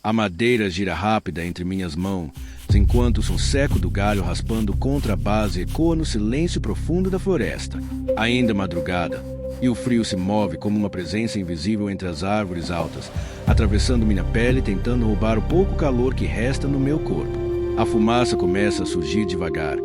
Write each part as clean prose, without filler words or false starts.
A madeira gira rápida entre minhas mãos, enquanto o som seco do galho raspando contra a base ecoa no silêncio profundo da floresta. Ainda é madrugada, e o frio se move como uma presença invisível entre as árvores altas, atravessando minha pele tentando roubar o pouco calor que resta no meu corpo. A fumaça começa a surgir devagar,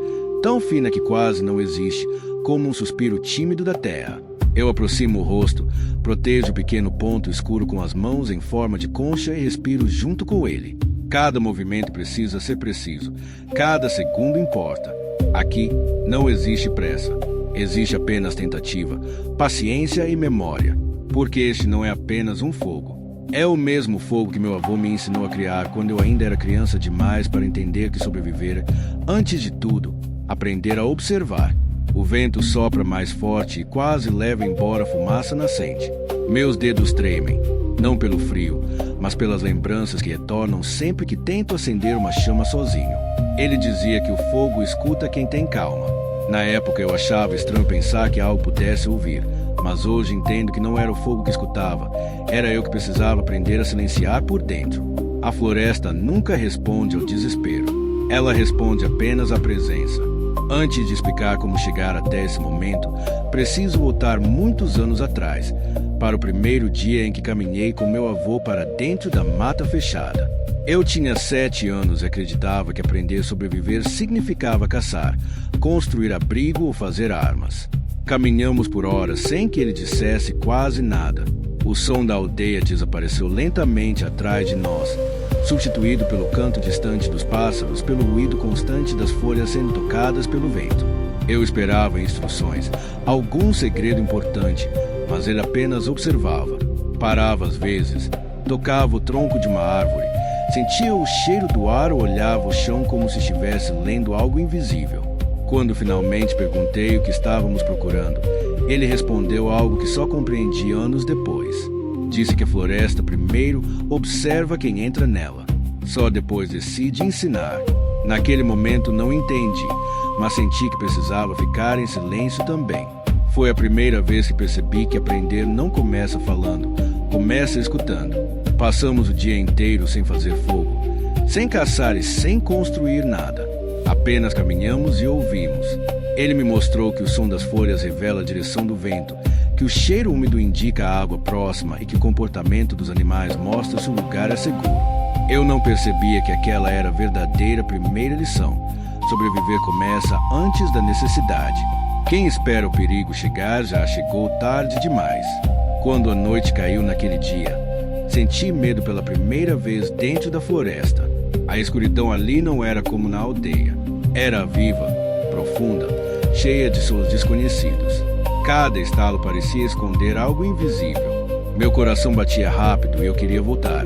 tão fina que quase não existe, como um suspiro tímido da terra. Eu aproximo o rosto, protejo o pequeno ponto escuro com as mãos em forma de concha e respiro junto com ele. Cada movimento precisa ser preciso, cada segundo importa. Aqui não existe pressa, existe apenas tentativa, paciência e memória, porque este não é apenas um fogo. É o mesmo fogo que meu avô me ensinou a criar quando eu ainda era criança demais para entender que sobreviver, antes de tudo, aprender a observar. O vento sopra mais forte e quase leva embora a fumaça nascente. Meus dedos tremem, não pelo frio, mas pelas lembranças que retornam sempre que tento acender uma chama sozinho. Ele dizia que o fogo escuta quem tem calma. Na época eu achava estranho pensar que algo pudesse ouvir, mas hoje entendo que não era o fogo que escutava, era eu que precisava aprender a silenciar por dentro. A floresta nunca responde ao desespero, ela responde apenas à presença. Antes de explicar como chegar até esse momento, preciso voltar muitos anos atrás, para o primeiro dia em que caminhei com meu avô para dentro da mata fechada. Eu tinha 7 anos e acreditava que aprender a sobreviver significava caçar, construir abrigo ou fazer armas. Caminhamos por horas sem que ele dissesse quase nada. O som da aldeia desapareceu lentamente atrás de nós, substituído pelo canto distante dos pássaros, pelo ruído constante das folhas sendo tocadas pelo vento. Eu esperava instruções, algum segredo importante, mas ele apenas observava. Parava às vezes, tocava o tronco de uma árvore, sentia o cheiro do ar ou olhava o chão como se estivesse lendo algo invisível. Quando finalmente perguntei o que estávamos procurando, ele respondeu algo que só compreendi anos depois. Disse que a floresta primeiro observa quem entra nela, só depois decide ensinar. Naquele momento não entendi, mas senti que precisava ficar em silêncio também. Foi a primeira vez que percebi que aprender não começa falando, começa escutando. Passamos o dia inteiro sem fazer fogo, sem caçar e sem construir nada. Apenas caminhamos e ouvimos. Ele me mostrou que o som das folhas revela a direção do vento, que o cheiro úmido indica a água próxima e que o comportamento dos animais mostra se o lugar é seguro. Eu não percebia que aquela era a verdadeira primeira lição. Sobreviver começa antes da necessidade. Quem espera o perigo chegar já chegou tarde demais. Quando a noite caiu naquele dia, senti medo pela primeira vez dentro da floresta. A escuridão ali não era como na aldeia. Era viva, profunda, cheia de sons desconhecidos. Cada estalo parecia esconder algo invisível. Meu coração batia rápido e eu queria voltar,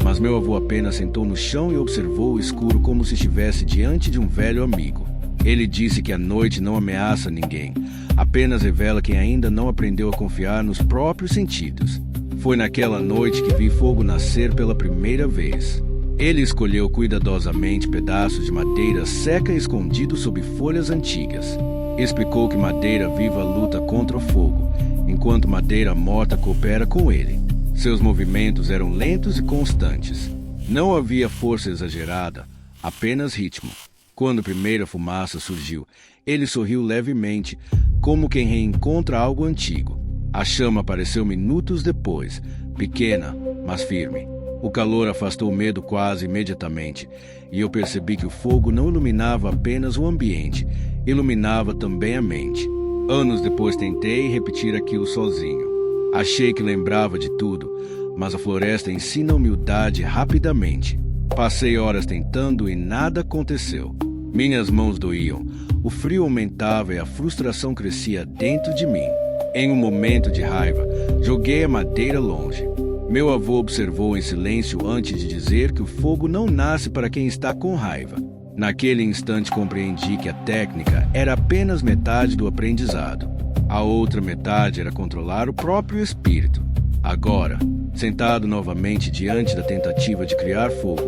mas meu avô apenas sentou no chão e observou o escuro como se estivesse diante de um velho amigo. Ele disse que a noite não ameaça ninguém, apenas revela quem ainda não aprendeu a confiar nos próprios sentidos. Foi naquela noite que vi fogo nascer pela primeira vez. Ele escolheu cuidadosamente pedaços de madeira seca escondidos sob folhas antigas. Explicou que madeira viva luta contra o fogo, enquanto madeira morta coopera com ele. Seus movimentos eram lentos e constantes. Não havia força exagerada, apenas ritmo. Quando a primeira fumaça surgiu, ele sorriu levemente, como quem reencontra algo antigo. A chama apareceu minutos depois, pequena, mas firme. O calor afastou o medo quase imediatamente, e eu percebi que o fogo não iluminava apenas o ambiente, iluminava também a mente. Anos depois tentei repetir aquilo sozinho. Achei que lembrava de tudo, mas a floresta ensina a humildade rapidamente. Passei horas tentando e nada aconteceu. Minhas mãos doíam, o frio aumentava e a frustração crescia dentro de mim. Em um momento de raiva, joguei a madeira longe. Meu avô observou em silêncio antes de dizer que o fogo não nasce para quem está com raiva. Naquele instante compreendi que a técnica era apenas metade do aprendizado. A outra metade era controlar o próprio espírito. Agora, sentado novamente diante da tentativa de criar fogo,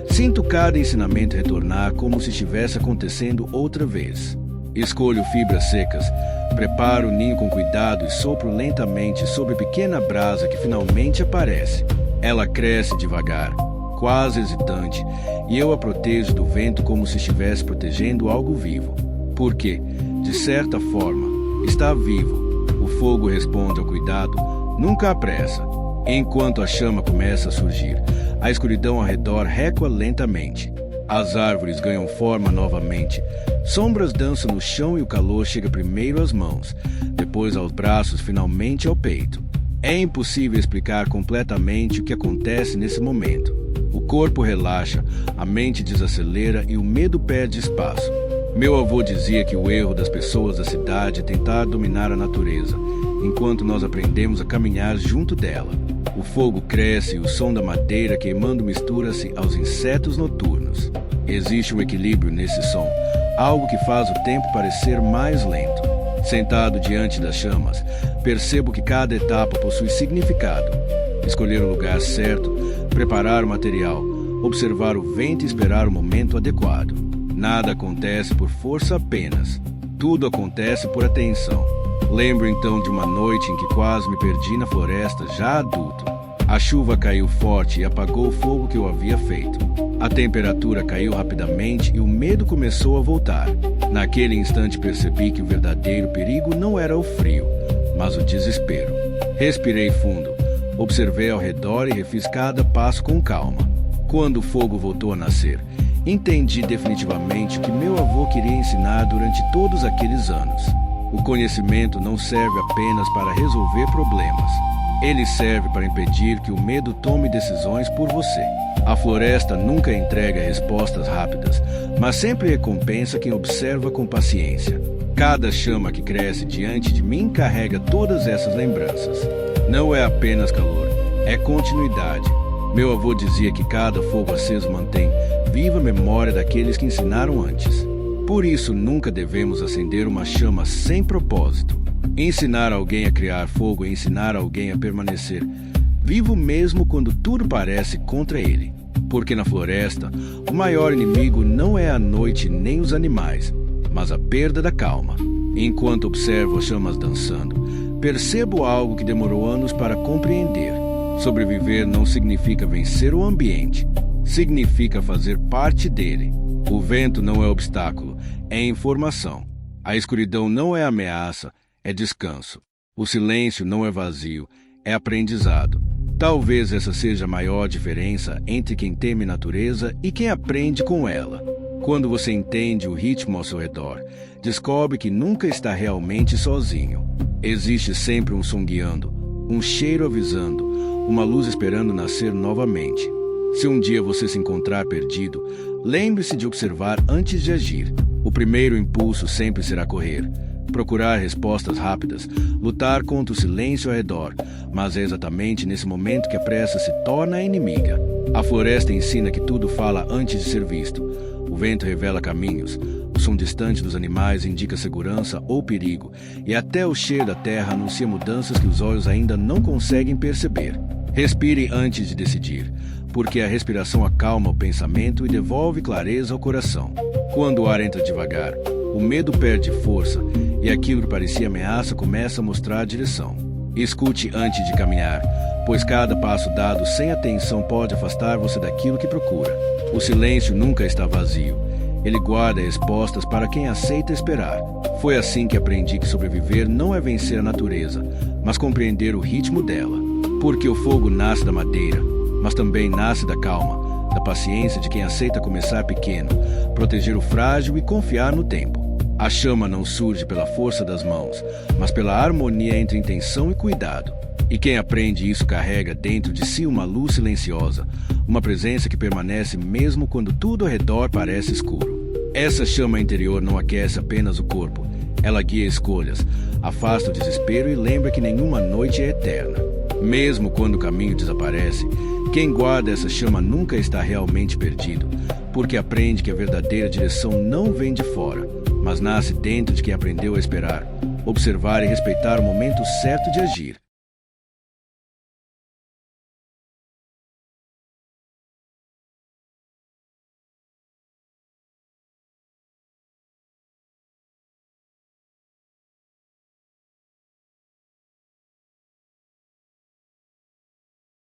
sinto cada ensinamento retornar como se estivesse acontecendo outra vez. Escolho fibras secas, preparo o ninho com cuidado e sopro lentamente sobre a pequena brasa que finalmente aparece. Ela cresce devagar, quase hesitante, e eu a protejo do vento como se estivesse protegendo algo vivo. Porque, de certa forma, está vivo. O fogo responde ao cuidado, nunca à pressa. Enquanto a chama começa a surgir, a escuridão ao redor recua lentamente. As árvores ganham forma novamente. Sombras dançam no chão e o calor chega primeiro às mãos, depois aos braços, finalmente ao peito. É impossível explicar completamente o que acontece nesse momento. O corpo relaxa, a mente desacelera e o medo perde espaço. Meu avô dizia que o erro das pessoas da cidade é tentar dominar a natureza, enquanto nós aprendemos a caminhar junto dela. O fogo cresce e o som da madeira queimando mistura-se aos insetos noturnos. Existe um equilíbrio nesse som, algo que faz o tempo parecer mais lento. Sentado diante das chamas, percebo que cada etapa possui significado. Escolher o lugar certo, preparar o material, observar o vento e esperar o momento adequado. Nada acontece por força apenas. Tudo acontece por atenção. Lembro então de uma noite em que quase me perdi na floresta, já adulto. A chuva caiu forte e apagou o fogo que eu havia feito. A temperatura caiu rapidamente e o medo começou a voltar. Naquele instante percebi que o verdadeiro perigo não era o frio, mas o desespero. Respirei fundo, observei ao redor e refiz cada passo com calma. Quando o fogo voltou a nascer, entendi definitivamente o que meu avô queria ensinar durante todos aqueles anos. O conhecimento não serve apenas para resolver problemas. Ele serve para impedir que o medo tome decisões por você. A floresta nunca entrega respostas rápidas, mas sempre recompensa quem observa com paciência. Cada chama que cresce diante de mim carrega todas essas lembranças. Não é apenas calor, é continuidade. Meu avô dizia que cada fogo aceso mantém viva a memória daqueles que ensinaram antes. Por isso, nunca devemos acender uma chama sem propósito. Ensinar alguém a criar fogo é ensinar alguém a permanecer vivo mesmo quando tudo parece contra ele. Porque na floresta, o maior inimigo não é a noite nem os animais, mas a perda da calma. Enquanto observo as chamas dançando, percebo algo que demorou anos para compreender. Sobreviver não significa vencer o ambiente, significa fazer parte dele. O vento não é obstáculo, é informação. A escuridão não é ameaça, é descanso. O silêncio não é vazio, é aprendizado. Talvez essa seja a maior diferença entre quem teme natureza e quem aprende com ela. Quando você entende o ritmo ao seu redor, descobre que nunca está realmente sozinho. Existe sempre um som guiando, um cheiro avisando, uma luz esperando nascer novamente. Se um dia você se encontrar perdido, lembre-se de observar antes de agir. O primeiro impulso sempre será correr, procurar respostas rápidas, lutar contra o silêncio ao redor, mas é exatamente nesse momento que a pressa se torna inimiga. A floresta ensina que tudo fala antes de ser visto. O vento revela caminhos, o som distante dos animais indica segurança ou perigo, e até o cheiro da terra anuncia mudanças que os olhos ainda não conseguem perceber. Respire antes de decidir, porque a respiração acalma o pensamento e devolve clareza ao coração. Quando o ar entra devagar, o medo perde força e aquilo que parecia ameaça começa a mostrar a direção. Escute antes de caminhar, pois cada passo dado sem atenção pode afastar você daquilo que procura. O silêncio nunca está vazio. Ele guarda respostas para quem aceita esperar. Foi assim que aprendi que sobreviver não é vencer a natureza, mas compreender o ritmo dela. Porque o fogo nasce da madeira, mas também nasce da calma, da paciência de quem aceita começar pequeno, proteger o frágil e confiar no tempo. A chama não surge pela força das mãos, mas pela harmonia entre intenção e cuidado. E quem aprende isso carrega dentro de si uma luz silenciosa, uma presença que permanece mesmo quando tudo ao redor parece escuro. Essa chama interior não aquece apenas o corpo, ela guia escolhas, afasta o desespero e lembra que nenhuma noite é eterna. Mesmo quando o caminho desaparece, quem guarda essa chama nunca está realmente perdido, porque aprende que a verdadeira direção não vem de fora, mas nasce dentro de quem aprendeu a esperar, observar e respeitar o momento certo de agir.